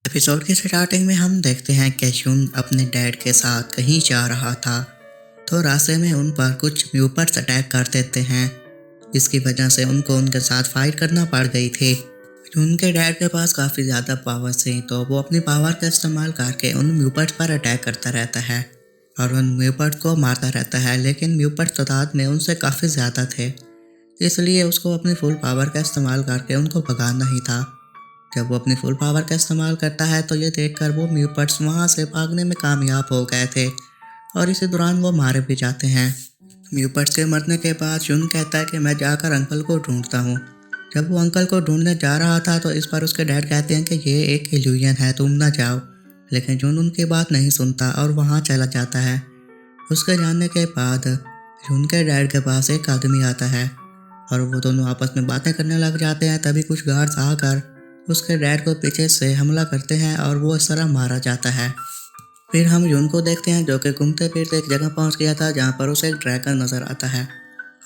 Episode की starting में हम देखते हैं कि यून अपने डैड के साथ कहीं जा रहा था, तो रास्ते में उन पर कुछ म्यूपर्स अटैक कर देते हैं, जिसकी वजह से उनको उनके साथ फाइट करना पड़ गई थी। यून के डैड के पास काफ़ी ज़्यादा पावर्स थी, तो वो अपनी पावर का इस्तेमाल करके उन म्यूपर्स पर अटैक करता रहता है और उन म्यूपर्स को मारता रहता है, लेकिन म्यूपर्स तादाद में उनसे काफ़ी ज़्यादा थे, इसलिए उसको अपनी फुल पावर का इस्तेमाल करके उनको भगाना ही था। जब वो अपनी फुल पावर का इस्तेमाल करता है तो ये देखकर वो म्यूपर्स वहाँ से भागने में कामयाब हो गए थे और इसी दौरान वो मारे भी जाते हैं। म्यूपर्स के मरने के बाद यून कहता है कि मैं जाकर अंकल को ढूंढता हूँ। जब वो अंकल को ढूंढने जा रहा था तो इस पर उसके डैड कहते हैं कि ये एक इल्यूजन है, तुम ना जाओ, लेकिन यून उनकी बात नहीं सुनता और वहाँ चला जाता है। उसके जाने के बाद यून के डैड के पास एक आदमी आता है और वो दोनों आपस में बातें करने लग जाते हैं। तभी कुछ गार्ड्स आकर उसके डैड को पीछे से हमला करते हैं और वो इस तरह मारा जाता है। फिर हम यून को देखते हैं जो कि घूमते फिरते एक जगह पहुंच गया था जहां पर उसे एक ड्रैगन नज़र आता है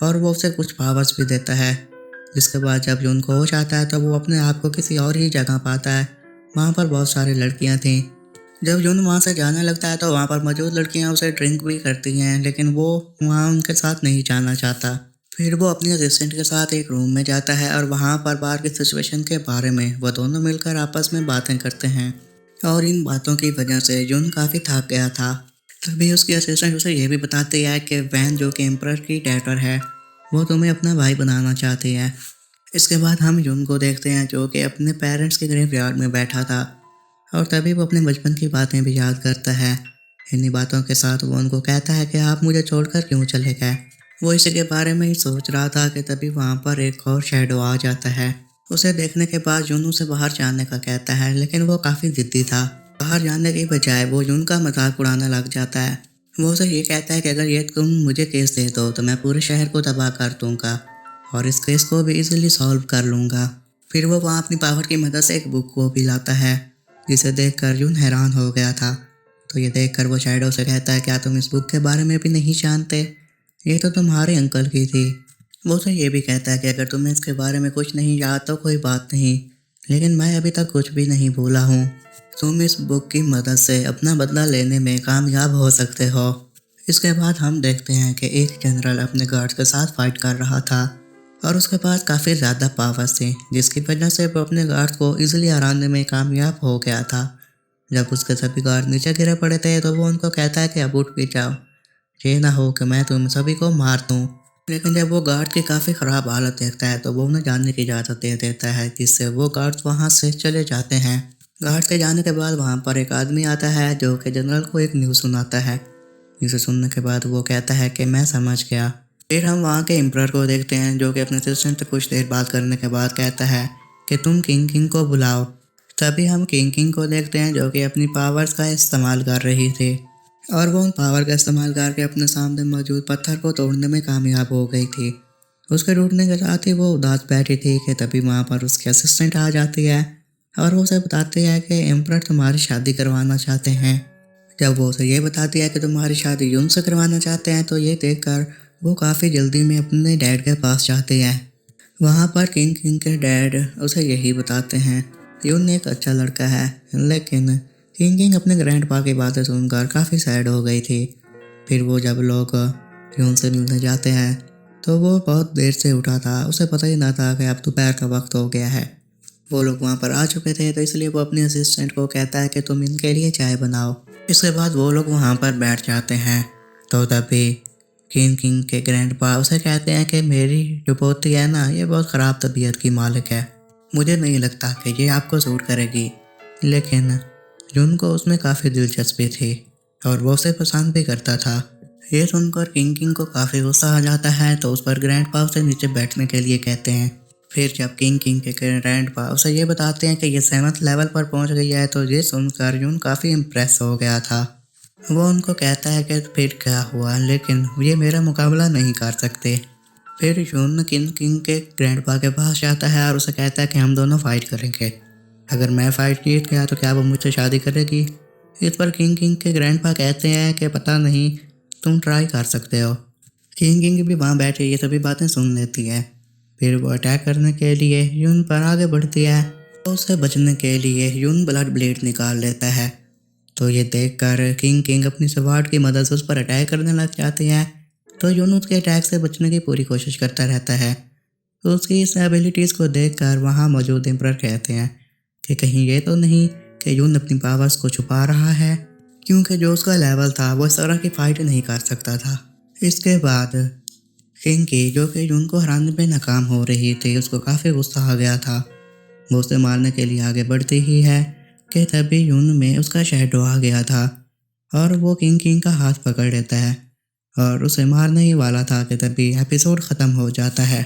और वो उसे कुछ पावर्स भी देता है। जिसके बाद जब यून को होश आता है तो वो अपने आप को किसी और ही जगह पाता है। वहाँ पर बहुत सारी लड़कियाँ थीं। जब यून वहाँ से जाने लगता है तो वहाँ पर मौजूद लड़कियाँ उसे ड्रिंक भी करती हैं, लेकिन वो वहाँ उनके साथ नहीं जाना चाहता। फिर वो अपनी असिस्टेंट के साथ एक रूम में जाता है और वहाँ पर बाहर की सिचुएशन के बारे में वो दोनों मिलकर आपस में बातें करते हैं और इन बातों की वजह से यून काफ़ी थक गया था। तभी उसकी असिस्टेंट उसे ये भी बताती है कि वैन जो कि एम्परर की डॉटर है वो तुम्हें अपना भाई बनाना चाहती है। इसके बाद हम यून को देखते हैं जो कि अपने पेरेंट्स के ग्रेवयार्ड में बैठा था और तभी वो अपने बचपन की बातें भी याद करता है। इन्हीं बातों के साथ वो उनको कहता है कि आप मुझे छोड़कर क्यों चले गए। वो इसी के बारे में ही सोच रहा था कि तभी वहाँ पर एक और शैडो आ जाता है। उसे देखने के बाद यून उसे बाहर जाने का कहता है, लेकिन वो काफ़ी जिद्दी था। बाहर जाने की बजाय वो यून का मजाक उड़ाने लग जाता है। वो उसे ये कहता है कि अगर ये तुम मुझे केस दे दो तो मैं पूरे शहर को तबाह कर दूंगा और इस केस को भी इजीली सॉल्व कर लूँगा। फिर वो वहाँ अपनी पावर की मदद से एक बुक को भी लाता है, जिसे देखकर यून हैरान हो गया था। तो ये देखकर वो शैडो से कहता है, क्या तुम इस बुक के बारे में भी नहीं जानते? ये तो तुम्हारे अंकल की थी। वो तो ये भी कहता है कि अगर तुम्हें इसके बारे में कुछ नहीं याद तो कोई बात नहीं, लेकिन मैं अभी तक कुछ भी नहीं भूला हूँ। तुम इस बुक की मदद से अपना बदला लेने में कामयाब हो सकते हो। इसके बाद हम देखते हैं कि एक जनरल अपने गार्ड्स के साथ फाइट कर रहा था और उसके पास काफ़ी ज़्यादा पावर्स थी, जिसकी वजह से वो अपने गार्ड्स को इजीली हराने में कामयाब हो गया था। जब उसके सभी गार्ड नीचे गिरे पड़े थे तो वो उनको कहता है कि अब उठ भी जाओ, ये ना हो कि मैं तुम सभी को मार दूँ। लेकिन जब वो गार्ड की काफ़ी ख़राब हालत देखता है तो वो उन्हें जाने की इजाज़त दे देता है, जिससे वो गार्ड्स वहाँ से चले जाते हैं। गार्ड के जाने के बाद वहाँ पर एक आदमी आता है जो कि जनरल को एक न्यूज़ सुनाता है, जिसे सुनने के बाद वो कहता है कि मैं समझ गया। फिर हम वहाँ के एम्परर को देखते हैं जो कि अपने असिस्टेंट से कुछ देर बात करने के बाद कहता है कि तुम किंग को बुलाओ। तभी हम किंग को देखते हैं जो कि अपनी पावर्स का इस्तेमाल कर रही थी और वो उन पावर का इस्तेमाल करके अपने सामने मौजूद पत्थर को तोड़ने में कामयाब हो गई थी। उसके टूटने के साथ ही वो उदास बैठी थी कि तभी वहाँ पर उसकी असिस्टेंट आ जाती है और वो उसे बताती है कि एम्परर तुम्हारी शादी करवाना चाहते हैं। जब वो उसे ये बताती है कि तुम्हारी शादी यून से करवाना चाहते हैं तो ये देखकर वो काफ़ी जल्दी में अपने डैड के पास जाती है। वहाँ पर किंग के डैड उसे यही बताते हैं, यून एक अच्छा लड़का है, लेकिन किंग अपने ग्रैंडपा की बातें सुनकर काफ़ी सैड हो गई थी। फिर वो जब लोग यून से मिलने जाते हैं तो वो बहुत देर से उठा था, उसे पता ही ना था कि अब दोपहर का वक्त हो गया है। वो लोग वहाँ पर आ चुके थे तो इसलिए वो अपने असिस्टेंट को कहता है कि तुम इनके लिए चाय बनाओ। इसके बाद वो लोग वहाँ पर बैठ जाते हैं। तो तभी किंग के ग्रैंडपा उसे कहते हैं कि मेरी जो पोती है ना, ये बहुत ख़राब तबीयत की मालिक है, मुझे नहीं लगता कि ये आपको सूट करेगी। लेकिन यून को उसमें काफ़ी दिलचस्पी थी और वो उसे पसंद भी करता था। ये सुनकर किंग को काफ़ी गुस्सा आ जाता है तो उस पर ग्रैंडपा उसे नीचे बैठने के लिए कहते हैं। फिर जब किंग के ग्रैंडपा उसे ये बताते हैं कि ये 7th लेवल पर पहुंच गई है तो ये सुनकर यून काफ़ी इम्प्रेस हो गया था। वो उनको कहता है कि फिर क्या हुआ, लेकिन ये मेरा मुकाबला नहीं कर सकते। फिर यून किंग के ग्रैंडपा के पास जाता है और उसे कहता है कि हम दोनों फाइट करेंगे, अगर मैं फाइट जीत गया तो क्या वो मुझसे शादी करेगी। इस पर किंग के ग्रैंडपा कहते हैं कि पता नहीं, तुम ट्राई कर सकते हो। किंग भी वहाँ बैठे ये सभी बातें सुन लेती है। फिर वो अटैक करने के लिए यून पर आगे बढ़ती है तो उसे बचने के लिए यून ब्लड ब्लेड निकाल लेता है। तो ये देखकर किंग किंग अपनी स्वॉर्ड की मदद से उस पर अटैक करने लग जाते हैं। तो यून उसके अटैक से बचने की पूरी कोशिश करता रहता है। तो उसकी इस एबिलिटीज़ को देखकर वहाँ मौजूद एम्परर कहते हैं कि कहीं ये तो नहीं कि यून अपनी पावर्स को छुपा रहा है, क्योंकि जो उसका लेवल था वो इस तरह की फाइट नहीं कर सकता था। इसके बाद किंग की, जो कि यून को हराने में नाकाम हो रही थी, उसको काफ़ी गुस्सा आ गया था। वो उसे मारने के लिए आगे बढ़ती ही है कि तभी यून में उसका शैडो आ गया था और वो किंग किंग का हाथ पकड़ लेता है और उसे मारने ही वाला था कि तभी एपिसोड ख़त्म हो जाता है।